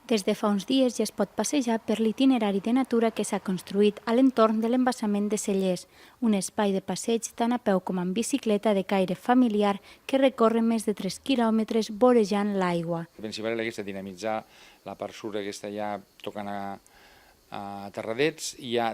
Des de fa uns dies ja es pot passejar per l'itinerari de natura que s'ha construït a l'entorn de l'embassament de Cellers, un espai de passeig tant a peu com en bicicleta de caire familiar que recorre més de 3 quilòmetres vorejant l'aigua. El principal és dinamitzar la part sud aquesta ja tocant a Terradets. Hi ha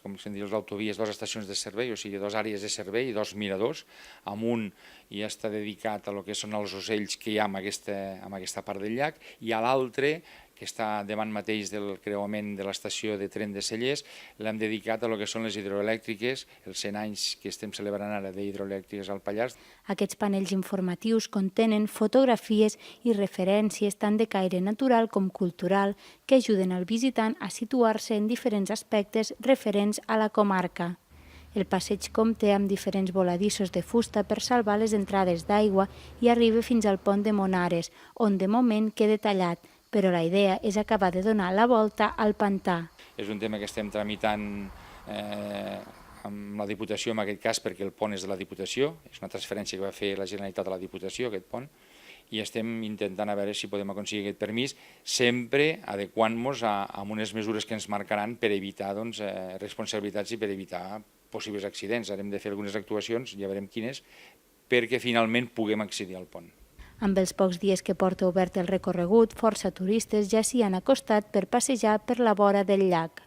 com se'n diu, les autovies, dues estacions de servei, o sigui, dues àrees de servei i dos miradors. Amb un ja està dedicat a lo que són els ocells que hi ha en aquesta part del llac, i a l'altre, que està davant mateix del creuament de l'estació de tren de Cellers, l'hem dedicat a lo que són les hidroelèctriques, els 100 anys que estem celebrant ara d'hidroelèctriques al Pallars. Aquests panells informatius contenen fotografies i referències tant de caire natural com cultural que ajuden al visitant a situar-se en diferents aspectes referents a la comarca. El passeig compta amb diferents voladissos de fusta per salvar les entrades d'aigua i arriba fins al pont de Monares, on de moment queda tallat, però la idea és acabar de donar la volta al pantà. És un tema que estem tramitant amb la Diputació, en aquest cas, perquè el pont és de la Diputació, és una transferència que va fer la Generalitat a la Diputació, aquest pont, i estem intentant a veure si podem aconseguir aquest permís, sempre adequant-nos a unes mesures que ens marcaran per evitar responsabilitats i per evitar possibles accidents. Ara hem de fer algunes actuacions, ja veurem quines, perquè finalment puguem accedir al pont. Amb els pocs dies que porta obert el recorregut, força turistes ja s'hi han acostat per passejar per la vora del llac.